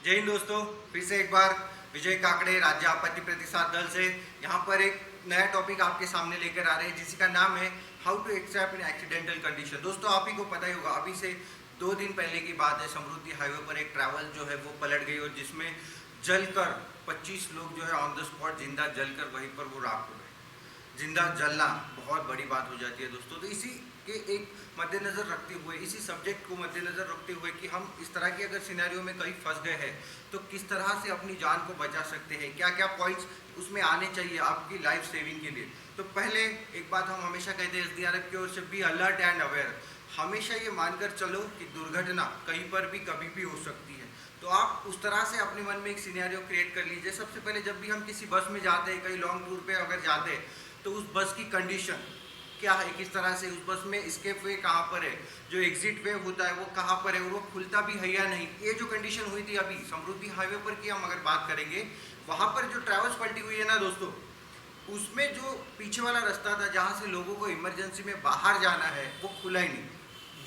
जय हिंद दोस्तों, फिर से एक बार विजय काकड़े राज्य आपत्ति प्रतिसाद दल से यहाँ पर एक नया टॉपिक आपके सामने लेकर आ रहे हैं जिसका नाम है how to except in accidental condition. दोस्तों आप ही को पता ही होगा, अभी से 2 दिन पहले की बात है, समृद्धि हाईवे पर एक ट्रैवल जो है वो पलट गई और जिसमें जलकर 25 लोग जो है ऑन द स्पॉट जिंदा जलकर वहीं पर वो राख हो गए। जिंदा जलना बहुत बड़ी बात हो जाती है दोस्तों। तो इसी के एक मद्देनज़र रखते हुए, इसी सब्जेक्ट को मद्देनज़र रखते हुए कि हम इस तरह की अगर सिनेरियो में कहीं फंस गए हैं तो किस तरह से अपनी जान को बचा सकते हैं, क्या क्या पॉइंट्स उसमें आने चाहिए आपकी लाइफ सेविंग के लिए। तो पहले एक बात हम हमेशा कहते हैं एसडीआरएफ की ओर से, बी अलर्ट एंड अवेयर। हमेशा ये मानकर चलो कि दुर्घटना कहीं पर भी कभी भी हो सकती है। तो आप उस तरह से अपने मन में एक सिनेरियो क्रिएट कर लीजिए। सबसे पहले जब भी हम किसी बस में जाते हैं, कहीं लॉन्ग टूर पे अगर जाते हैं, तो उस बस की कंडीशन क्या है, किस तरह से उस बस में एस्केप वे कहाँ पर है, जो एग्जिट वे होता है वो कहाँ पर है और वो खुलता भी है या नहीं। ये जो कंडीशन हुई थी अभी समृद्धि हाईवे पर की हम अगर बात करेंगे, वहाँ पर जो ट्रैवल्स पलटी हुई है ना दोस्तों, उसमें जो पीछे वाला रास्ता था जहाँ से लोगों को इमरजेंसी में बाहर जाना है वो खुला ही नहीं,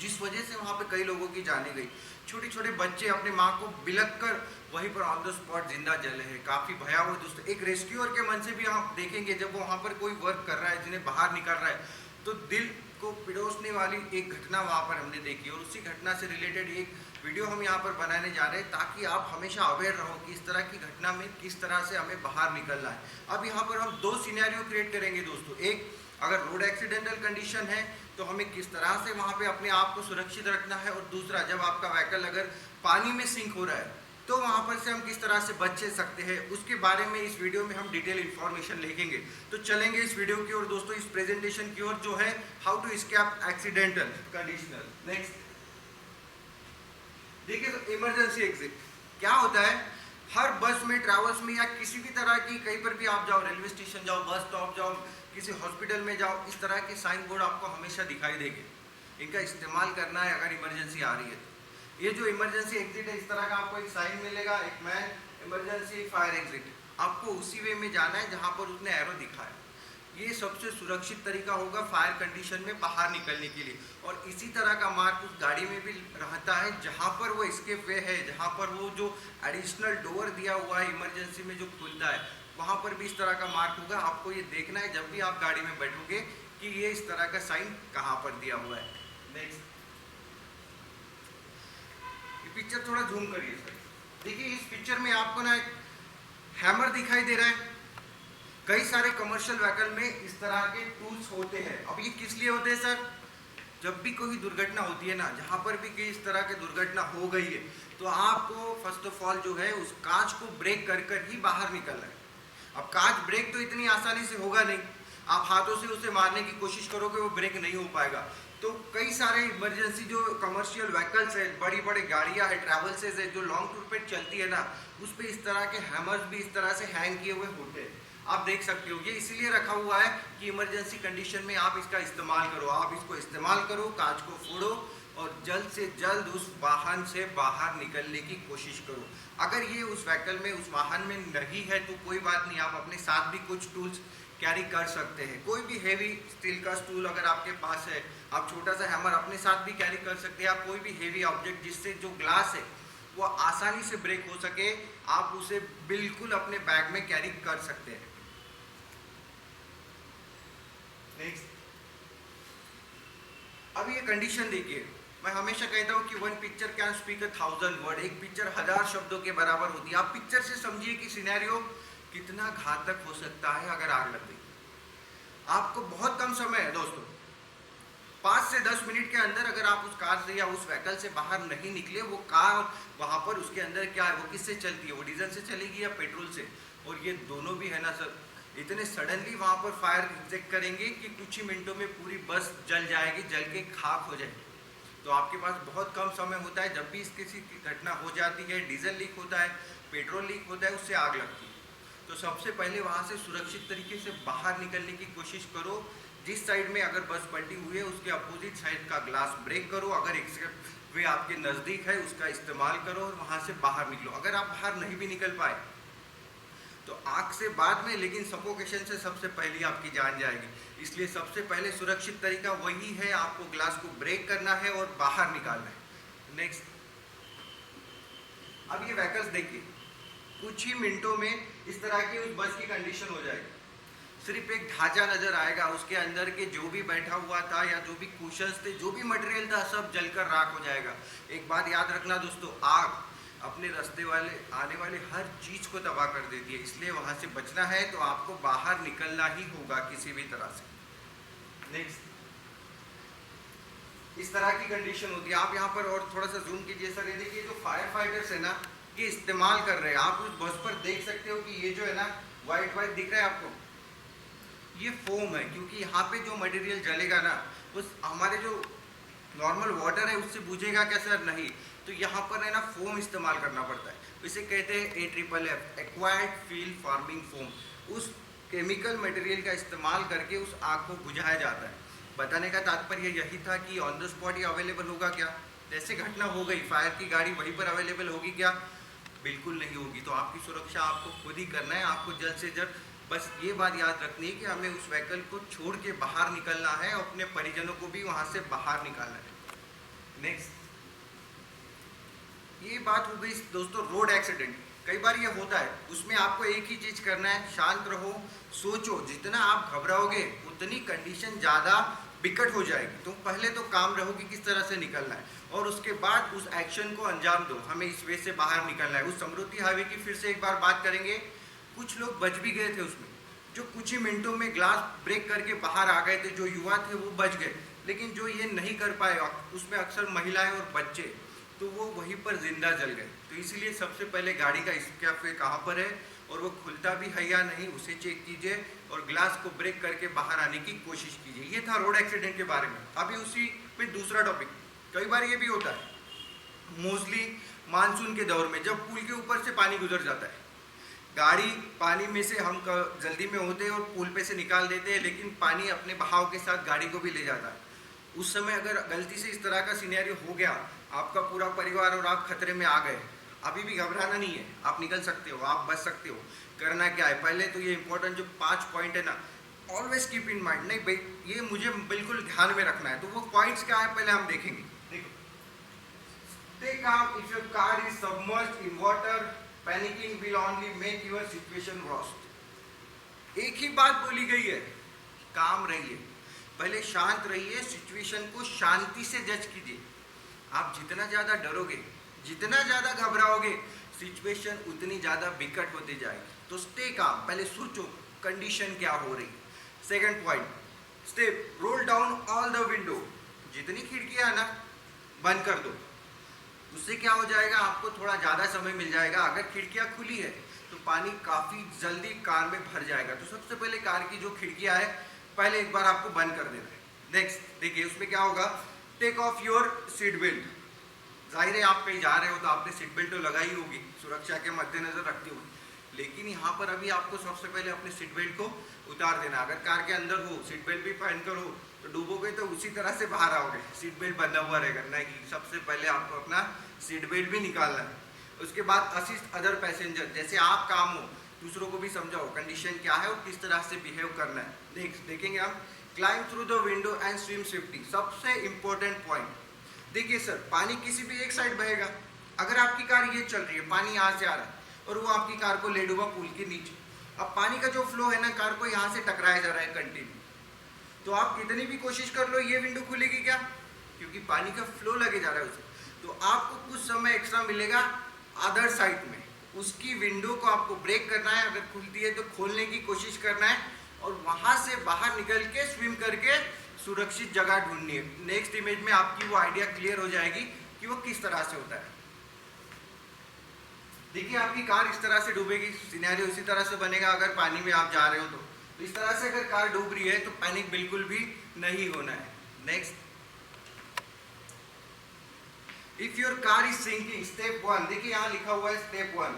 जिस वजह से वहाँ पर कई लोगों की जाने गई। छोटे छोटे बच्चे अपने माँ को बिलक कर वहीं पर ऑन द स्पॉट जिंदा जले हैं। काफ़ी भयावह दोस्तों। एक रेस्क्यूअर के मन से भी आप देखेंगे, जब वो वहाँ पर कोई वर्क कर रहा है, जिन्हें बाहर निकल रहा है, तो दिल को पिरोसने वाली एक घटना वहाँ पर हमने देखी और उसी घटना से रिलेटेड एक वीडियो हम यहाँ पर बनाने जा रहे हैं ताकि आप हमेशा अवेयर रहो कि इस तरह की घटना में किस तरह से हमें बाहर निकलना है। अब यहाँ पर हम 2 सिनेरियो क्रिएट करेंगे दोस्तों। एक, अगर रोड एक्सीडेंटल कंडीशन है तो हमें किस तरह से वहाँ पे अपने आप को सुरक्षित रखना है, और दूसरा, जब आपका व्हीकल अगर पानी में सिंक हो रहा है तो वहाँ पर से हम किस तरह से बच सकते हैं, उसके बारे में इस वीडियो में हम डिटेल इन्फॉर्मेशन लिखेंगे। तो चलेंगे इस वीडियो की ओर दोस्तों, इस प्रेजेंटेशन की ओर, जो है how to escape accidental conditional. Next देखिए, तो इमरजेंसी एग्जिट क्या होता है। हर बस में, ट्रैवल्स में या किसी भी तरह की, कहीं पर भी आप जाओ, रेलवे स्टेशन जाओ, बस स्टॉप जाओ, किसी हॉस्पिटल में जाओ, इस तरह के साइन बोर्ड आपको हमेशा दिखाई देंगे। इनका इस्तेमाल करना है अगर इमरजेंसी आ रही है। ये जो इमरजेंसी एग्जिट है, इस तरह का आपको एक साइन मिलेगा, एक मैन इमरजेंसी फायर एग्जिट। आपको उसी वे में जाना है जहाँ पर उसने एरो दिखा है। ये सबसे सुरक्षित तरीका होगा फायर कंडीशन में बाहर निकलने के लिए। और इसी तरह का मार्क उस गाड़ी में भी रहता है जहाँ पर वो एस्केप वे है, जहाँ पर वो जो एडिशनल डोर दिया हुआ है इमरजेंसी में जो खुलता है, वहाँ पर भी इस तरह का मार्क होगा। आपको ये देखना है जब भी आप गाड़ी में बैठोगे कि ये इस तरह का साइन कहाँ पर दिया हुआ है। नेक्स्ट, ये पिक्चर थोड़ा जूम करिए सर। देखिए, इस पिक्चर में आपको ना एक हैमर दिखाई दे रहा है। कई सारे कमर्शियल व्हीकल में इस तरह के टूल्स होते हैं। अब ये किस लिए होते हैं सर? जब भी कोई दुर्घटना होती है ना, जहाँ पर भी कि इस तरह की दुर्घटना हो गई है, तो आपको फर्स्ट ऑफ ऑल जो है उस कांच को ब्रेक कर कर ही बाहर निकलना है। अब कांच ब्रेक तो इतनी आसानी से होगा नहीं, आप हाथों से उसे मारने की कोशिश करोगे, वो ब्रेक नहीं हो पाएगा। तो कई सारे इमरजेंसी जो कमर्शियल व्हीकल्स है, बड़ी बड़ी गाड़ियाँ है, ट्रैवल्सेज है, जो लॉन्ग टूर पे चलती है ना, उस पर इस तरह के हैमर्स भी इस तरह से हैंग किए हुए होते हैं। आप देख सकते हो, ये इसीलिए रखा हुआ है कि इमरजेंसी कंडीशन में आप इसका इस्तेमाल करो। आप इसको इस्तेमाल करो, कांच को फोड़ो और जल्द से जल्द उस वाहन से बाहर निकलने की कोशिश करो। अगर ये उस व्हीकल में, उस वाहन में नहीं है तो कोई बात नहीं, आप अपने साथ भी कुछ टूल्स कैरी कर सकते हैं। कोई भी हेवी स्टील का स्टूल अगर आपके पास है, आप छोटा सा हैमर अपने साथ भी कैरी कर सकते हैं। आप कोई भी हेवी ऑब्जेक्ट जिससे जो ग्लास है वो आसानी से ब्रेक हो सके, आप उसे बिल्कुल अपने बैग में कैरी कर सकते हैं। नेक्स्ट, अब ये कंडीशन देखिए, मैं हमेशा कहता हूँ कि 1 पिक्चर कैन स्पीक 1000 वर्ड। एक पिक्चर 1000 शब्दों के बराबर होती है। आप पिक्चर से समझिए कि सिनेरियो कितना घातक हो सकता है अगर आग लग गई। आपको बहुत कम समय है दोस्तों, 5 से 10 मिनट के अंदर अगर आप उस कार से या उस व्हीकल से बाहर नहीं निकले, वो कार वहाँ पर उसके अंदर क्या है, वो किससे चलती है, वो डीजल से चलेगी या पेट्रोल से, और ये दोनों भी है ना सर, इतने सडनली वहाँ पर फायर इंजेक्ट करेंगे कि कुछ ही मिनटों में पूरी बस जल जाएगी, जल के खाक हो जाएगी। तो आपके पास बहुत कम समय होता है। जब भी इस किसी की घटना हो जाती है, डीजल लीक होता है, पेट्रोल लीक होता है, उससे आग लगती है, तो सबसे पहले वहाँ से सुरक्षित तरीके से बाहर निकलने की कोशिश करो। जिस साइड में अगर बस पलटी हुई है उसके अपोजिट साइड का ग्लास ब्रेक करो। अगर एग्जिट वे आपके नज़दीक है उसका इस्तेमाल करो और वहाँ से बाहर निकलो। अगर आप बाहर नहीं भी निकल पाए तो आग से बाद में, लेकिन सफोकेशन से सबसे पहले आपकी जान जाएगी। इसलिए सबसे पहले सुरक्षित तरीका वही है, आपको ग्लास को ब्रेक करना है और बाहर निकालना है। नेक्स्ट, अब ये व्हीकल्स देखिए, कुछ ही मिनटों में इस तरह की उस बस की कंडीशन हो जाएगी। सिर्फ एक ढांचा नजर आएगा, उसके अंदर के जो भी बैठा हुआ था या जो भी कुशन्स थे, जो भी मटेरियल था, सब जलकर राख हो जाएगा। एक बात याद रखना दोस्तों, आग अपने रास्ते वाले आने वाले हर चीज को तबाह कर देती है, इसलिए वहां से बचना है तो आपको बाहर निकलना ही होगा किसी भी तरह से। नेक्स्ट, इस तरह की कंडीशन होती है। आप यहाँ पर और थोड़ा सा जूम कीजिए सर, ये देखिए जो फायर फाइटर्स है ना, ये इस्तेमाल कर रहे हैं। आप उस बस पर देख सकते हो कि ये जो है ना व्हाइट व्हाइट दिख रहा है आपको, ये फोम है, क्योंकि यहाँ पे जो मटेरियल जलेगा ना, उस हमारे जो नॉर्मल वाटर है उससे बुझेगा क्या सर? नहीं। तो यहाँ पर है ना फोम इस्तेमाल करना पड़ता है, इसे कहते हैं AFFF, acquired field farming foam. उस केमिकल मटेरियल का इस्तेमाल करके उस आग को बुझाया जाता है। बताने का तात्पर्य यही था कि on the spot he available होगा क्या? जैसे घटना हो गई, फायर की गाड़ी वहीं पर अवेलेबल होगी क्या? बिल्कुल नहीं होगी। तो आपकी सुरक्षा आपको खुद ही करना है, आपको जल्द से जल्द बस ये बात याद रखनी है कि हमें उस व्हीकल को छोड़ के बाहर निकलना है, अपने परिजनों को भी वहां से बाहर निकालना है। नेक्स्ट, ये बात हो गई दोस्तों रोड एक्सीडेंट। कई बार ये होता है, उसमें आपको एक ही चीज करना है, शांत रहो, सोचो। जितना आप घबराओगे उतनी कंडीशन ज़्यादा बिकट हो जाएगी। तो पहले तो काम रहो कि किस तरह से निकलना है, और उसके बाद उस एक्शन को अंजाम दो। हमें इस वे से बाहर निकलना है। उस समृद्धि हाईवे की फिर से एक बार बात करेंगे। कुछ लोग बच भी गए थे उसमें, जो कुछ ही मिनटों में ग्लास ब्रेक करके बाहर आ गए थे। जो युवा थे वो बच गए, लेकिन जो ये नहीं कर पाए, उसमें अक्सर महिलाएं और बच्चे, तो वो वहीं पर जिंदा जल गए। तो इसीलिए सबसे पहले गाड़ी का स्कैफ कहाँ पर है और वो खुलता भी है या नहीं, उसे चेक कीजिए और ग्लास को ब्रेक करके बाहर आने की कोशिश कीजिए। ये था रोड एक्सीडेंट के बारे में। अभी उसी पे दूसरा टॉपिक, कई बार ये भी होता है, मोस्टली मानसून के दौर में, जब पुल के ऊपर से पानी गुजर जाता है, गाड़ी पानी में से हम जल्दी में होते हैं और पुल पे से निकाल देते हैं, लेकिन पानी अपने बहाव के साथ गाड़ी को भी ले जाता है। उस समय अगर गलती से इस तरह का सिनेरियो हो गया, आपका पूरा परिवार और आप खतरे में आ गए, अभी भी घबराना नहीं है, आप निकल सकते हो, आप बच सकते हो। करना क्या है, पहले तो ये इंपॉर्टेंट जो 5 पॉइंट है ना, ऑलवेज कीप इन माइंड। नहीं भाई, ये मुझे बिल्कुल ध्यान में रखना है। तो वो पॉइंट्स क्या है पहले हम देखेंगे। देखो, stay calm if your car is submerged in water. Panicking will only make your situation worse. एक ही बात बोली गई है, काम रहिए, पहले शांत रहिए, सिचुएशन को शांति से जज कीजिए। आप जितना ज़्यादा डरोगे, जितना ज़्यादा घबराओगे, सिचुएशन उतनी ज़्यादा विकट होती जाएगी। तो स्टे काम, पहले सोचो कंडीशन क्या हो रही है। Second point, step, roll down all the window. जितनी खिड़कियां है ना, बंद कर दो। उससे क्या हो जाएगा, आपको थोड़ा ज़्यादा समय मिल जाएगा। अगर खिड़कियां खुली है तो पानी काफ़ी जल्दी कार में भर जाएगा। तो सबसे पहले कार की जो खिड़कियां है, पहले एक बार आपको बंद कर देना है। नेक्स्ट देखिए, उसमें क्या होगा, take off your seat belt. जाहिर है आप कहीं जा रहे हो तो आपने सीट बेल्ट तो लगाई होगी, सुरक्षा के मद्देनजर रखते हुए, लेकिन यहाँ पर अभी आपको सबसे पहले अपने सीट बेल्ट को उतार देना। अगर कार के अंदर हो, सीट बेल्ट भी पहन कर हो, तो डूबोगे तो उसी तरह से बाहर आओगे, सीट बेल्ट बंधा हुआ रहेगा। नहीं, सबसे पहले आपको अपना सीट बेल्ट भी निकालना है। उसके बाद असिस्ट अदर पैसेंजर, जैसे आप काम हो, दूसरों को भी समझाओ कंडीशन क्या है और किस तरह से बिहेव करना है। नेक्स्ट देखेंगे हम, climb through the window and swim safety. सबसे इंपॉर्टेंट पॉइंट, देखिए सर, पानी किसी भी एक साइड बहेगा। अगर आपकी कार ये चल रही है, पानी यहाँ से आ रहा है और वो आपकी कार को ले डूबा पुल के नीचे, अब पानी का जो फ्लो है ना, कार को यहाँ से टकराया जा रहा है कंटिन्यू, तो आप कितनी भी कोशिश कर लो, ये विंडो खुलेगी क्या? क्योंकि पानी का फ्लो लगे जा रहा है उसे। तो आपको कुछ समय एक्स्ट्रा मिलेगा अदर साइड में, उसकी विंडो को आपको ब्रेक करना है। अगर खुलती है तो खोलने की कोशिश करना है और वहां से बाहर निकल के स्विम करके सुरक्षित जगह ढूंढनी है। नेक्स्ट इमेज में आपकी वो आइडिया क्लियर हो जाएगी कि वो किस तरह से होता है। देखिए, आपकी कार इस तरह से डूबेगी, सिनेरियो इसी तरह से बनेगा अगर पानी में आप जा रहे हो तो। इस तरह से अगर कार डूब रही है तो पैनिक बिल्कुल भी नहीं होना है। Next, if your car is sinking, step 1, देखिए यहाँ लिखा हुआ है स्टेप 1,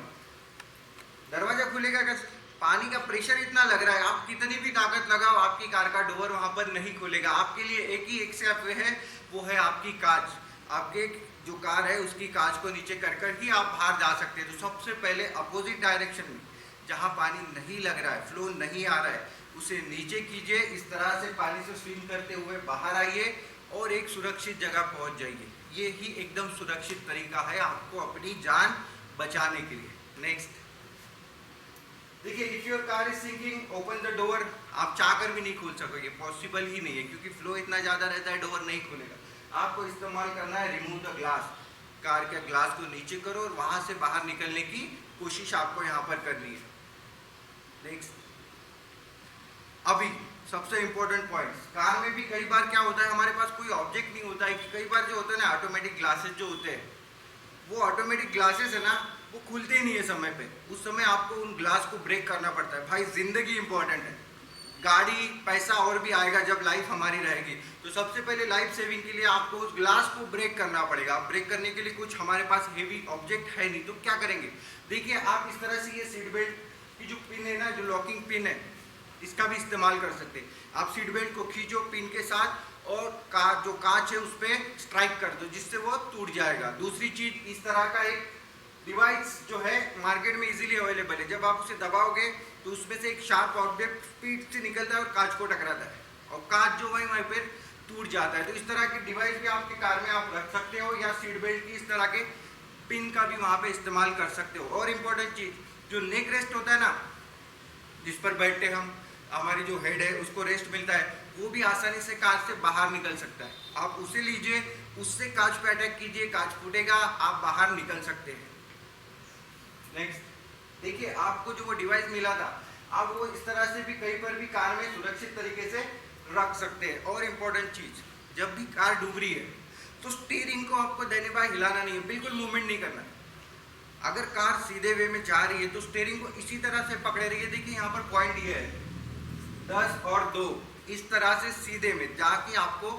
दरवाजा खुलेगा कैसे? पानी का प्रेशर इतना लग रहा है, आप कितनी भी ताकत लगाओ, आपकी कार का डोर वहां पर नहीं खुलेगा। आपके लिए एक ही एक्सेप्ट वे है, वो है आपकी कांच। आपके जो कार है उसकी कांच को नीचे कर कर ही आप बाहर जा सकते हैं। तो सबसे पहले अपोजिट डायरेक्शन में, जहां पानी नहीं लग रहा है, फ्लो नहीं आ रहा है, उसे नीचे कीजिए। इस तरह से पानी से स्विम करते हुए बाहर आइए और एक सुरक्षित जगह पहुंच जाइए। ये ही एकदम सुरक्षित तरीका है आपको अपनी जान बचाने के लिए। नेक्स्ट देखिए, if your car is sinking open the door, आप चाहकर भी नहीं खोल सकोगे, पॉसिबल ही नहीं है क्योंकि फ्लो इतना ज़्यादा रहता है, डोर नहीं खुलेगा। आपको इस्तेमाल करना है रिमूव द ग्लास, कार के ग्लास को नीचे करो और वहां से बाहर निकलने की कोशिश आपको यहाँ पर करनी है। नेक्स्ट, अभी सबसे इंपॉर्टेंट पॉइंट, कार में भी कई बार क्या होता है, हमारे पास कोई ऑब्जेक्ट नहीं होता है कि कई बार जो होता है ना, ऑटोमेटिक ग्लासेस जो होते हैं, वो ऑटोमेटिक ग्लासेस है ना, वो खुलते ही नहीं है समय पे। उस समय आपको उन ग्लास को ब्रेक करना पड़ता है। भाई जिंदगी इंपॉर्टेंट है, गाड़ी पैसा और भी आएगा जब लाइफ हमारी रहेगी, तो सबसे पहले लाइफ सेविंग के लिए आपको उस ग्लास को ब्रेक करना पड़ेगा। ब्रेक करने के लिए कुछ हमारे पास हेवी ऑब्जेक्ट है नहीं, तो क्या करेंगे, देखिए आप इस तरह से ये सीट बेल्ट की जो पिन है ना, जो लॉकिंग पिन है, इसका भी इस्तेमाल कर सकते हैं। आप सीट बेल्ट को खींचो पिन के साथ और कार जो कांच है उस पर स्ट्राइक कर दो, जिससे वो टूट जाएगा। दूसरी चीज, इस तरह का एक डिवाइस जो है मार्केट में इजीली अवेलेबल है, जब आप उसे दबाओगे तो उसमें से एक शार्प ऑब्जेक्ट स्पीड से निकलता है और कांच को टकराता है और कांच जो वहीं पर टूट जाता है। तो इस तरह के डिवाइस भी आपके कार में आप रख सकते हो, या सीट बेल्ट की इस तरह के पिन का भी वहां पे इस्तेमाल कर सकते हो। और इम्पोर्टेंट चीज, जो नेक रेस्ट होता है ना, जिस पर बैठते हम, हमारी जो हेड है उसको रेस्ट मिलता है, वो भी आसानी से कांच से बाहर निकल सकता है। आप उसे लीजिए, उससे कांच पे अटैक कीजिए, कांच फूटेगा, आप बाहर निकल सकते हैं। नेक्स्ट देखिए, आपको जो वो डिवाइस मिला था, आप वो इस तरह से भी कहीं पर भी कार में सुरक्षित तरीके से रख सकते हैं। और इम्पोर्टेंट चीज, जब भी कार डूब रही है तो स्टीयरिंग को आपको देने बाय हिलाना नहीं है, बिल्कुल मूवमेंट नहीं करना है। अगर कार सीधे वे में जा रही है तो स्टीयरिंग को इसी तरह से पकड़े रहिए। देखिए यहाँ पर पॉइंट ये है 10 और 2, इस तरह से सीधे में जाके आपको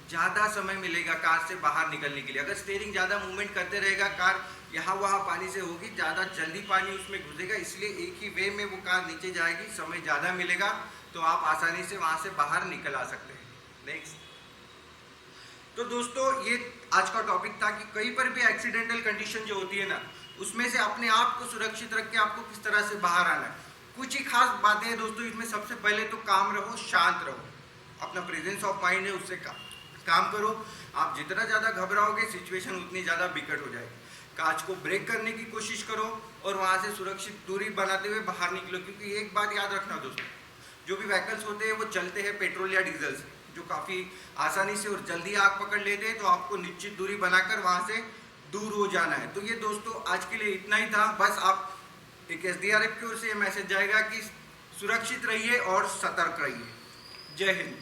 ज़्यादा समय मिलेगा कार से बाहर निकलने के लिए। अगर स्टीयरिंग ज़्यादा मूवमेंट करते रहेगा, कार यहाँ वहाँ पानी से होगी, ज़्यादा जल्दी पानी उसमें घुसेगा, इसलिए एक ही वे में वो कार नीचे जाएगी, समय ज़्यादा मिलेगा, तो आप आसानी से वहाँ से बाहर निकल आ सकते हैं। नेक्स्ट, तो दोस्तों ये आज का टॉपिक था कि कहीं पर भी एक्सीडेंटल कंडीशन जो होती है ना, उसमें से अपने आप को सुरक्षित रख के आपको किस तरह से बाहर आना है। कुछ ही खास बातें हैं दोस्तों इसमें। सबसे पहले तो काम रहो, शांत रहो, अपना प्रेजेंस ऑफ माइंड है उससे काम करो। आप जितना ज़्यादा घबराओगे सिचुएशन उतनी ज़्यादा बिकट हो जाएगी। कांच को ब्रेक करने की कोशिश करो और वहाँ से सुरक्षित दूरी बनाते हुए बाहर निकलो, क्योंकि एक बात याद रखना दोस्तों, जो भी व्हीकल्स होते हैं वो चलते हैं पेट्रोल या डीजल से, जो काफ़ी आसानी से और जल्दी आग पकड़ लेते हैं, तो आपको निश्चित दूरी बनाकर वहाँ से दूर हो जाना है। तो ये दोस्तों आज के लिए इतना ही था। बस आप एक SDRF की ओर से मैसेज जाएगा कि सुरक्षित रहिए और सतर्क रहिए। जय हिंद।